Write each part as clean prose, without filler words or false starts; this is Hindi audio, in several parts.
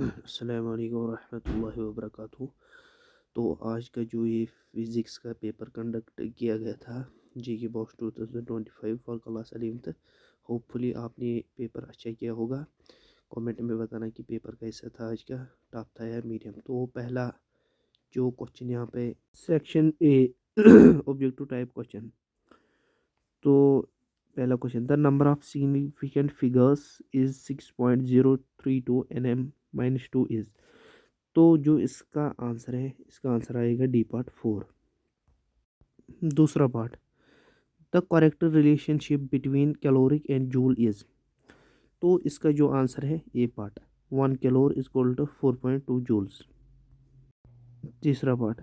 अस्सलाम वालेकुम रहमतुल्लाहि व बरकातहू। तो आज का जो ये फिज़िक्स का पेपर कंडक्ट किया गया था जी के box 2025 for class 11th। Hopefully आपने पेपर अच्छा किया होगा। कमेंट में बताना कि पेपर कैसा था आज का, टफ था या मीडियम। तो पहला जो क्वेश्चन यहाँ पे section A objective type question. तो पहला question, the number of significant figures is 6.032 nm minus 2 is. तो जो इसका आंसर है, इसका आंसर आएगा डी पार्ट 4। दूसरा part, the correct relationship between caloric and joule is. तो इसका जो आंसर है A part, 1 calorie is equal to 4.2 joules. तीसरा part,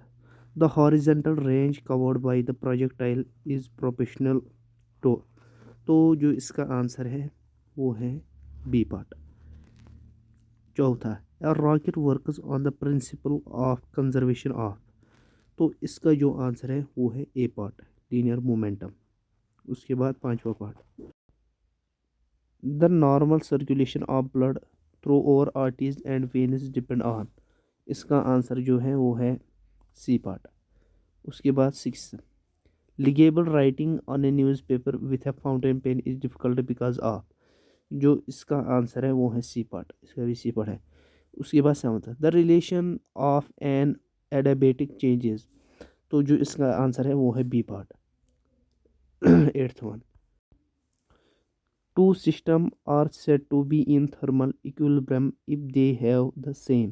the horizontal range covered by the projectile is proportional to. तो जो इसका आंसर है वो है बी पार्ट। चौथा, a rocket works on the principle of conservation of. तो इसका जो आंसर है वो है ए पार्ट, लीनियर मोमेंटम। उसके बाद पांचवा part, the normal circulation of blood through over arteries and veins depend on. इसका आंसर जो है वो है सी पार्ट। उसके बाद six, legible writing on a newspaper with a fountain pen is difficult because of. जो इसका आंसर है वो है सी पार्ट, इसका भी सी पार्ट है। उसके बाद seventh, the relation of an adiabatic changes. तो जो इसका आंसर है वो है B part. Eighth one, two systems are said to be in thermal equilibrium if they have the same।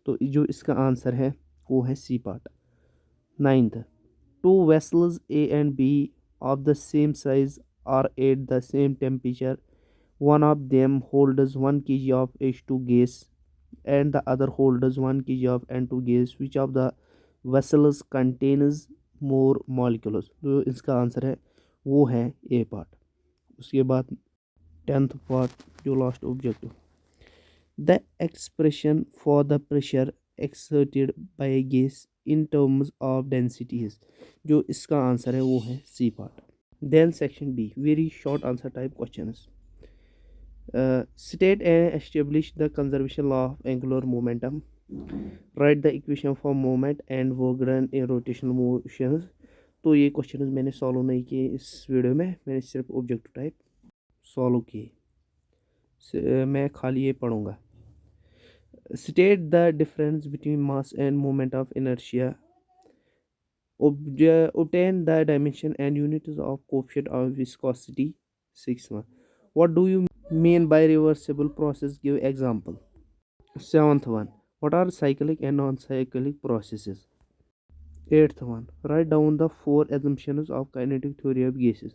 तो जो इसका आंसर है वो है C part. Ninth, two vessels A and B of the same size are at the same temperature, one of them holds 1 kg of H2 gas and the other holds 1 kg of N2 gas, which of the vessels contains more molecules। तो इसका आंसर है वो है ए पार्ट। उसके बाद टेंथ पार्ट, जो last objective, the expression for the pressure exerted by a gas in terms of densities. जो इसका आंसर है वो है C part. Then section B, very short answer type questions. State and establish the conservation law of angular momentum, write the equation for moment and work done in rotational motions. तो ये क्वेश्चन मैंने सॉल्व नहीं किए इस वीडियो में, मैंने सिर्फ ऑब्जेक्टिव टाइप सॉल्व किए। मैं खाली ये पढ़ूंगा। State the difference between mass end moment of inertia, obtain the dimension and units of coefficient of viscosity। 6th one, what do you mean by reversible process, give example। 7th one, what are cyclic and non-cyclic processes। 8th one, write down the four assumptions of kinetic theory of gases।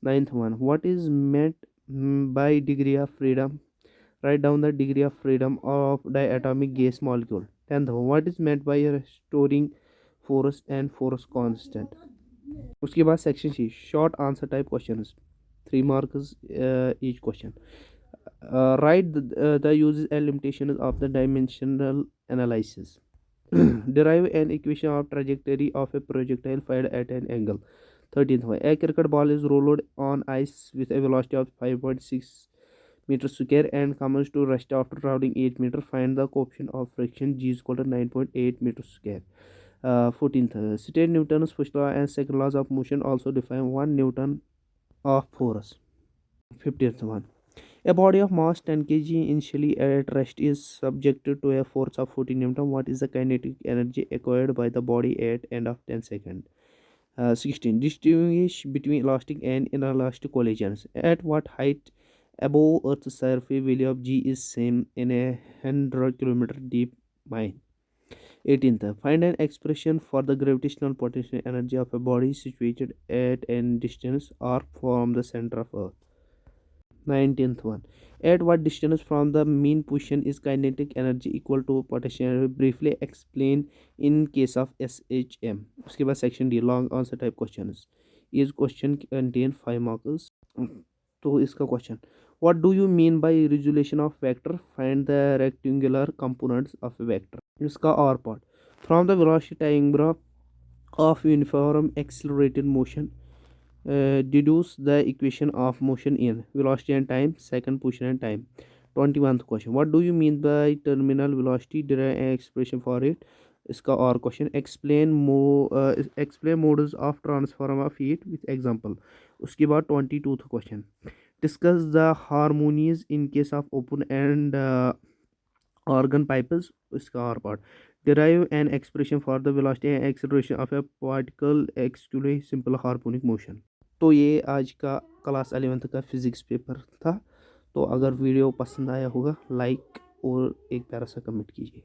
9th one, what is meant by degree of freedom, write down the degree of freedom of diatomic gas molecule। 10th, what is meant by restoring force and force constant। उसके बाद section C, short answer type questions, 3 marks each question। Write the uses and limitations of the dimensional analysis। Derive an equation of trajectory of a projectile fired at an angle। 13th one, a cricket ball is rolled on ice with a velocity of 5.6 meters square and comes to rest after traveling 8 meters, find the coefficient of friction g is equal to 9.8 meters square। 14th, state Newton's first law and second laws of motion, also define 1 Newton of force। 15th one, a body of mass 10 kg initially at rest is subjected to a force of 40 Newton, what is the kinetic energy acquired by the body at end of 10 seconds। 16, distinguish between elastic and inelastic collisions, at what height above Earth's surface value of g is same in a 100 kilometer deep mine। 18th, find an expression for the gravitational potential energy of a body situated at a distance r from the center of Earth। 19th one, at what distance from the mean position is kinetic energy equal to potential energy, briefly explain in case of SHM। उसके बाद section D, long answer type questions. ये क्वेश्चन कंटेन 5 marks। तो इसका question, what do you mean by resolution of vector, find the rectangular components of a vector। इसका और part, from the velocity triangle of uniform accelerated motion, deduce the equation of motion in velocity and time, second position and time। 21th question, what do you mean by terminal velocity, derive an expression for it. इसका और question, explain modes of transform of heat with example. उसके बाद 22th question, discuss the harmonies in case of open and organ pipes। इसका और part, derive an expression for the velocity and acceleration of a particle executing simple harmonic motion। तो ये आज का क्लास 11th का फिजिक्स पेपर था। तो अगर वीडियो पसंद आया होगा, लाइक और एक प्यारा सा कमेंट कीजिए।